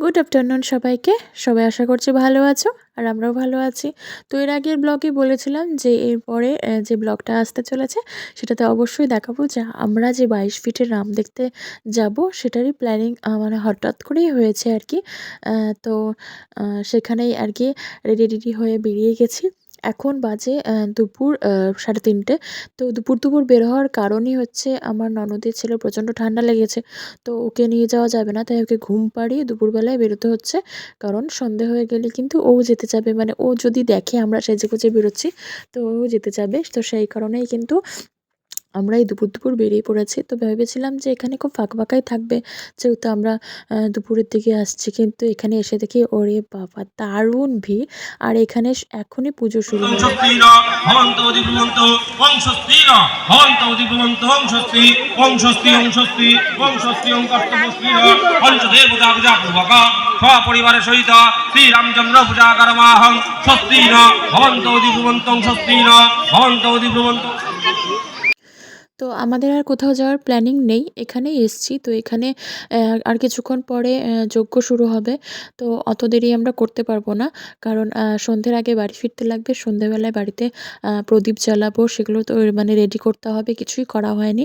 Good afternoon সবাইকে। সবাই আশা করছি ভালো আছো আর আমরাও ভালো আছি। তো এর আগের ব্লগে বলেছিলাম যে এরপরে যে ব্লগটা আসতে চলেছে সেটাতে অবশ্যই দেখাবো যে আমরা যে 22 ফিটের রাম দেখতে যাব সেটারই প্ল্যানিং মানে হঠাৎ করেই হয়েছে আর কি। তো সেখানেই আর কি রেডি হয়ে বেরিয়ে গেছি। এখন বাজে দুপুর 3:30। তো দুপুর বের হওয়ার কারণই হচ্ছে আমার ননদের ছেলের প্রচণ্ড ঠান্ডা লেগেছে। তো ওকে নিয়ে যাওয়া যাবে না, তাই ওকে ঘুম পাড়িয়ে দুপুরবেলায় বেরোতে হচ্ছে। কারণ সন্ধে হয়ে গেলে কিন্তু ও যেতে চাবে, মানে ও যদি দেখে আমরা সেজেগুজে বেরোচ্ছি তো ও যেতে চাবে। তো সেই কারণেই কিন্তু আমরা এই দুপুর বেরিয়ে পড়েছি। তো ভেবেছিলাম যে এখানে খুব ফাঁকাই থাকবে, যেহেতু আমরা দুপুরের দিকে আসছি। কিন্তু এখানে এসে দেখি ওরে বাবা দারুণ ভিড়। আর এখানে এখনই পুজো শুরু হবে। সপরিবারের সহিত শ্রীরামচন্দ্র পূজা করমাহং স্বস্তি ন ভবন্ত অধিব্রুবন্তং স্বস্তি ন ভবন্ত অধিব্রুবন্ত। তো আমাদের আর কোথাও যাওয়ার প্ল্যানিং নেই, এখানেই এসছি। তো এখানে আর কিছুক্ষণ পরে যজ্ঞ শুরু হবে। তো অত দেরি আমরা করতে পারবো না, কারণ সন্ধ্যের আগে বাড়ি ফিরতে লাগবে। সন্ধ্যেবেলায় বাড়িতে প্রদীপ জ্বালাবো, সেগুলো তো মানে রেডি করতে হবে, কিছুই করা হয়নি।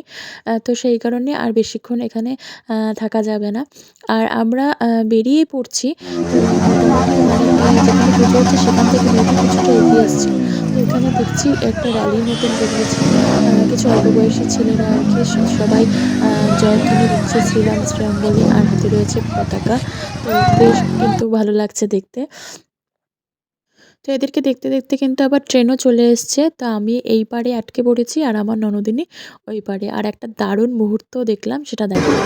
তো সেই কারণে আর বেশিক্ষণ এখানে থাকা যাবে না। আর আমরা বেরিয়ে পড়ছি। তো মোটামুটি মানে যেখানে পুজো হচ্ছে সেখান থেকে মেবি কিছুটা এগিয়ে এসছি। তো এখানে দেখছি একটা র্যালির মতন বেরিয়েছে। কিছু অল্প বয়সী ছেলেরা আর কি সবাই জয়ধ্বনি দিচ্ছে শ্রীরাম শ্রীরাম বলে, আর হাতে রয়েছে পতাকা। তো বেশ কিন্তু ভালো লাগছে দেখতে। তো এদেরকে দেখতে কিন্তু আবার ট্রেনও চলে এসছে। তো আমি এই পারে আটকে পড়েছি আর আমার ননদিনী ওই পারে। আর একটা দারুণ মুহূর্ত দেখলাম, সেটা দেখাবো।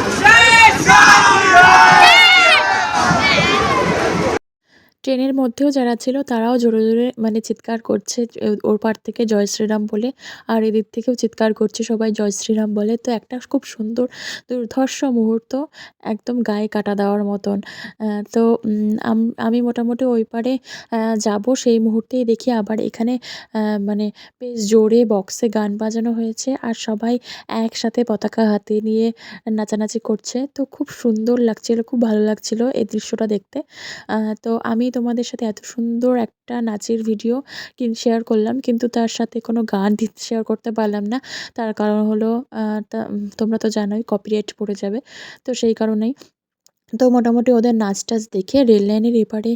ট্রেনের মধ্যেও যারা ছিল তারাও জোরে মানে চিৎকার করছে ওর পার থেকে জয় শ্রীরাম বলে, আর এদিক থেকেও চিৎকার করছে সবাই জয় শ্রীরাম বলে। তো একটা খুব সুন্দর দুর্ধর্ষ মুহূর্ত, একদম গায়ে কাটা দেওয়ার মতন। তো আমি মোটামুটি ওই পারে যাবো, সেই মুহূর্তেই দেখি আবার এখানে মানে বেশ জোরে বক্সে গান বাজানো হয়েছে আর সবাই একসাথে পতাকা হাতে নিয়ে নাচানাচি করছে। তো খুব সুন্দর লাগছিল, খুব ভালো লাগছিল এই দৃশ্যটা দেখতে। তো আমি তোমাদের সাথে এত সুন্দর একটা নাচের ভিডিও শেয়ার করলাম, কিন্তু তার সাথে কোনো গান শেয়ার করতে পারলাম না। তার কারণ হলো তোমরা তো জানোই কপিরাইট পড়ে যাবে। তো সেই কারণেই তো মোটামুটি ওদের নাচ-টাচ দেখে রেল লাইনের এপারে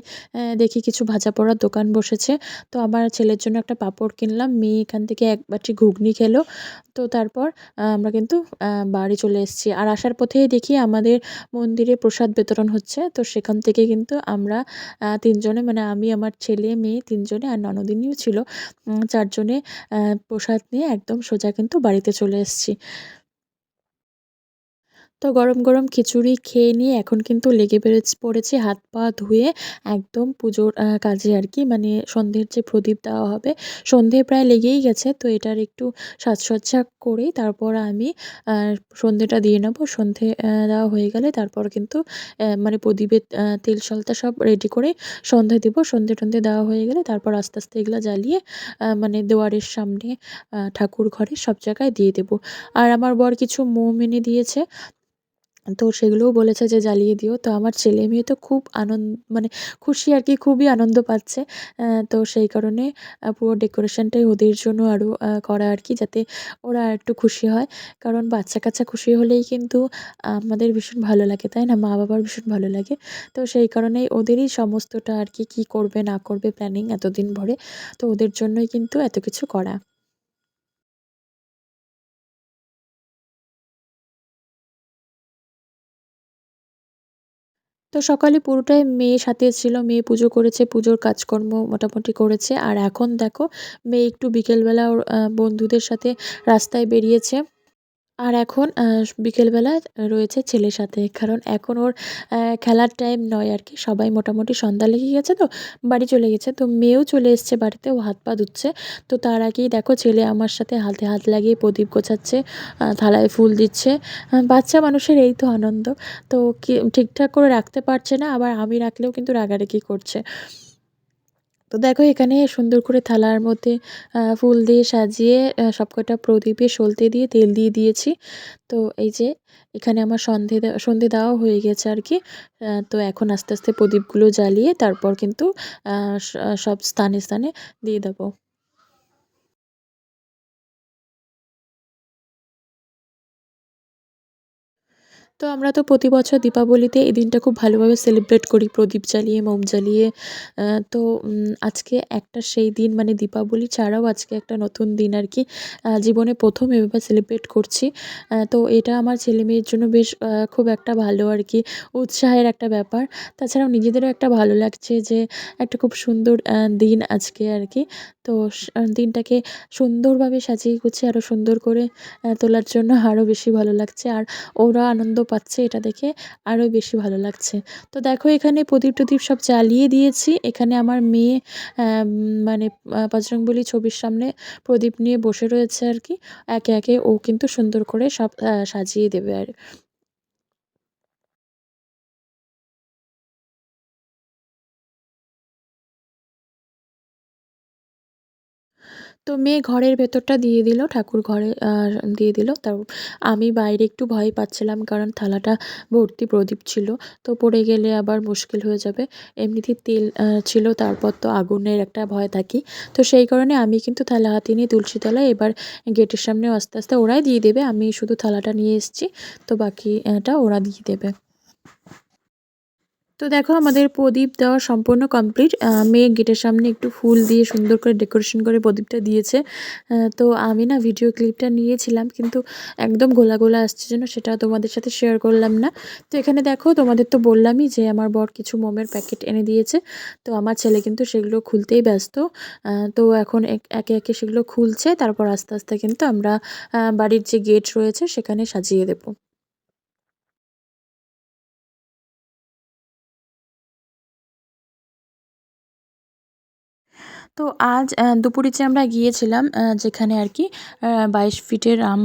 দেখি কিছু ভাজা-পোড়ার দোকান বসেছে। তো আমার ছেলের জন্য একটা পাঁপড় কিনলাম। মেয়ে এখান থেকে ১ বাটি ঘুগনি খেলো। তো তারপর আমরা কিন্তু বাড়ি চলে এসেছি। আর আসার পথেই দেখি আমাদের মন্দিরে প্রসাদ বিতরণ হচ্ছে। তো সেখান থেকে কিন্তু আমরা ৩ জনে, মানে আমি, আমার ছেলে, মেয়ে ৩ জনে আর ননদিনীও ছিল। ৪ জনে প্রসাদ নিয়ে একদম সোজা কিন্তু বাড়িতে চলে এসেছি। তো গরম খিচুড়ি খেয়ে নিয়ে এখন কিন্তু লেগে পড়েছি হাত পা ধুয়ে একদম পুজোর কাজে আর কি। মানে সন্ধ্যের যে প্রদীপ দেওয়া হবে, সন্ধে প্রায় লেগেই গেছে। তো এটার একটু সাজসজ্জা করেই তারপর আমি আ সন্ধেটা দিয়ে নেব। সন্ধে দেওয়া হয়ে গেলে তারপর কিন্তু মানে প্রদীপের তেল সলতা সব রেডি করে সন্ধে দেব। সন্ধে-টন্ধে দেওয়া হয়ে গেলে তারপর আস্তে এগুলা জ্বালিয়ে মানে দেওয়ারের সামনে, ঠাকুর ঘরে সব জায়গায় দিয়ে দেব। আর আমার বর কিছু মোম এনে দিয়েছে। তো সেগুলোও বলেছে যে জ্বালিয়ে দিও। তো আমার ছেলে-মেয়ে তো খুব মানে খুশি আর কি, খুবই আনন্দ পাচ্ছে। তো সেই কারণে পুরো ডেকোরেশনটাই ওদের জন্য আরও করা আর কি, যাতে ওরা আরেকটু খুশি হয়। কারণ বাচ্চা-কাচ্চা খুশি হলেই কিন্তু আমাদের ভীষণ ভালো লাগে, তাই না? মা-বাবার ভীষণ ভালো লাগে। তো সেই কারণেই ওদেরই সমস্তটা আর কি, কী করবে না করবে প্ল্যানিং এতদিন ভরে। তো ওদের জন্যই কিন্তু এত কিছু করা। তো সকালে পুরোটাই মেয়ে সাথে ছিল। মেয়ে পুজো করেছে, পুজোর কাজকর্ম মোটামুটি করেছে। আর এখন দেখো মেয়ে একটু বিকেলবেলা ওর বন্ধুদের সাথে রাস্তায় বেরিয়েছে। আর এখন বিকেলবেলা রয়েছে ছেলের সাথে। কারণ এখন ওর খেলার টাইম নয় আরকি। সবাই মোটামুটি সন্ধ্যা লেগে গেছে, তো বাড়ি চলে গেছে। তো মেয়েও চলে এসছে বাড়িতে, ও হাত পা ধুচ্ছে। তো তার আগেই দেখো ছেলে আমার সাথে হাতে হাত লাগিয়ে প্রদীপ গোছাচ্ছে, থালায় ফুল দিচ্ছে। বাচ্চা মানুষের এই তো আনন্দ। তো ঠিকঠাক করে রাখতে পারছে না, আবার আমি রাখলেও কিন্তু রাগারাগি করছে। তো দেখো এখানে সুন্দর করে থালার মধ্যে ফুল দিয়ে সাজিয়ে সবকটা প্রদীপে সলতে দিয়ে তেল দিয়ে দিয়েছি। তো এই যে এখানে আমার সন্ধে দেওয়া হয়ে গেছে আর কি। তো এখন আস্তে আস্তে প্রদীপগুলো জ্বালিয়ে তারপর কিন্তু সব স্থানে স্থানে দিয়ে দেবো। তো আমরা তো প্রতি বছর দীপাবলিতে এই দিনটা খুব ভালোভাবে সেলিব্রেট করি প্রদীপ জ্বালিয়ে, মোম জ্বালিয়ে। তো আজকে একটা সেই দিন, মানে দীপাবলি ছাড়াও আজকে একটা নতুন দিন আর কি। জীবনে ১ম এভাবে সেলিব্রেট করছি। তো এটা আমার ছেলেমেয়ের জন্য বেশ খুব একটা ভালো আর কি উৎসাহের একটা ব্যাপার। তাছাড়াও নিজেদেরও একটা ভালো লাগছে যে একটা খুব সুন্দর দিন আজকে আর কি। তো দিনটাকে সুন্দরভাবে সাজিয়ে গুছিয়ে আরও সুন্দর করে তোলার জন্য আরও বেশি ভালো লাগছে। আর ওরা আনন্দ পাচ্ছে এটা দেখে আরো বেশি ভালো লাগছে। তো দেখো এখানে প্রদীপ-টদীপ সব জ্বালিয়ে দিয়েছি। এখানে আমার মেয়ে মানে বজরংবলী ছবির সামনে প্রদীপ নিয়ে বসে রয়েছে আর কি। একে, একে ও কিন্তু সুন্দর করে সব সাজিয়ে দেবে আর। তো মেয়ে ঘরের ভেতরটা দিয়ে দিল, ঠাকুর ঘরে দিয়ে দিল। আমি বাইরে একটু ভয় পাচ্ছিলাম কারণ থালাটা ভর্তি প্রদীপ ছিল। তো পড়ে গেলে আবার মুশকিল হয়ে যাবে। এমনিতেই তেল ছিল, তারপর তো আগুনের একটা ভয় থাকেই। তো সেই কারণে আমি কিন্তু থালা হাতে নিয়ে তুলসী তলায় এবার গেটের সামনেও আস্তে, আস্তে ওরাই দিয়ে দেবে। আমি শুধু থালাটা নিয়ে এসেছি। তো বাকিটা ওরা দিয়ে দেবে। তো দেখো আমাদের প্রদীপ দেওয়া সম্পূর্ণ কমপ্লিট। মেয়ে গেটের সামনে একটু ফুল দিয়ে সুন্দর করে ডেকোরেশন করে প্রদীপটা দিয়েছে। তো আমি না ভিডিও ক্লিপটা নিয়েছিলাম, কিন্তু একদম গোলা, গোলা আসছে জন্য সেটা তোমাদের সাথে শেয়ার করলাম না। তো এখানে দেখো তোমাদের তো বললামই যে আমার বর কিছু মোমের প্যাকেট এনে দিয়েছে। তো আমার ছেলে কিন্তু সেগুলো খুলতেই ব্যস্ত। তো এখন একে, একে সেগুলো খুলছে। তারপর আস্তে, আস্তে কিন্তু আমরা বাড়ির যে গেট রয়েছে সেখানে সাজিয়ে দেব। তো আজ দুপুরে যে আমরা গিয়েছিলাম যেখানে আর কি ২২ ফিটের রাম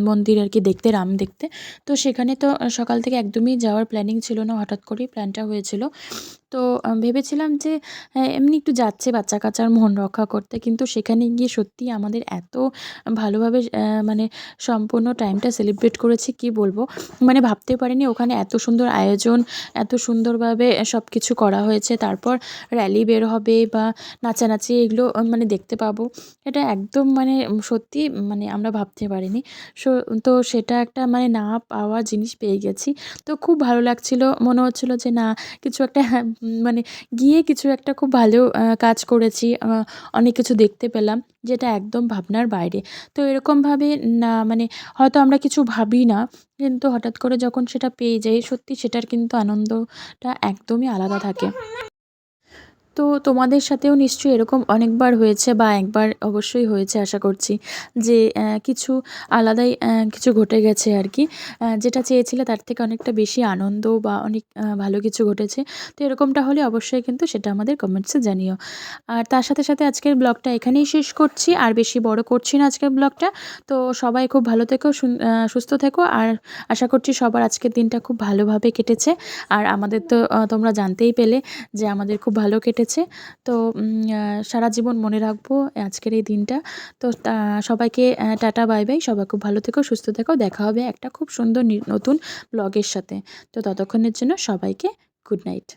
মন্দির আর কি দেখতে, রাম দেখতে। তো সেখানে তো সকাল থেকে একদমই যাওয়ার প্ল্যানিং ছিল না, হঠাৎ করেই প্ল্যানটা হয়েছিল। তো ভেবেছিলাম যে এমনি একটু যাচ্ছি বাচ্চা-কাচ্চার মন রক্ষা করতে। কিন্তু সেখানে গিয়ে সত্যিই আমাদের এত ভালোভাবে মানে সম্পূর্ণ টাইমটা সেলিব্রেট করেছি কি বলব। মানে ভাবতে পারিনি ওখানে এত সুন্দর আয়োজন, এত সুন্দরভাবে সবকিছু করা হয়েছে। তারপর র‍্যালি বের হবে বা নাচানাচি এগুলো মানে দেখতে পাবো। এটা একদম মানে সত্যি মানে আমরা ভাবতে পারিনি। সো তো সেটা একটা মানে না পাওয়া জিনিস পেয়ে গেছি। তো খুব ভালো লাগছিল। মনে হচ্ছিল যে না কিছু একটা মানে গিয়ে কিছু একটা খুব ভালো কাজ করেছি। অনেক কিছু দেখতে পেলাম যেটা একদম ভাবনার বাইরে। তো এরকমভাবে না মানে হয়তো আমরা কিছু ভাবি না, কিন্তু হঠাৎ করে যখন সেটা পেয়ে যাই সত্যি সেটার কিন্তু আনন্দটা একদমই আলাদা থাকে। তো তোমাদের সাথেও নিশ্চয়ই এরকম অনেকবার হয়েছে বা একবার অবশ্যই হয়েছে আশা করছি যে কিছু আলাদাই কিছু ঘটে গেছে আর কি। যেটা চেয়েছিলে তার থেকে অনেকটা বেশি আনন্দ বা অনেক ভালো কিছু ঘটেছে। তো এরকমটা হলে অবশ্যই কিন্তু সেটা আমাদের কমেন্টসে জানিও। আর তার সাথে, সাথে আজকের ব্লগটা এখানেই শেষ করছি। আর বেশি বড় করছি না আজকের ব্লগটা। তো সবাই খুব ভালো থেকো, সুস্থ থেকো। আর আশা করছি সবার আজকের দিনটা খুব ভালোভাবে কেটেছে। আর আমাদের তো তোমরা জানতেই পেলে যে আমাদের খুব ভালো কেটেছে। তো সারা জীবন মনে রাখবো আজকের এই দিনটা। তো সবাইকে টাটা বাই বাই। সবাই খুব ভালো থেকো, সুস্থ থেকো। দেখা হবে একটা খুব সুন্দর নতুন ব্লগের সাথে। তো ততক্ষণের জন্য সবাইকে গুড নাইট।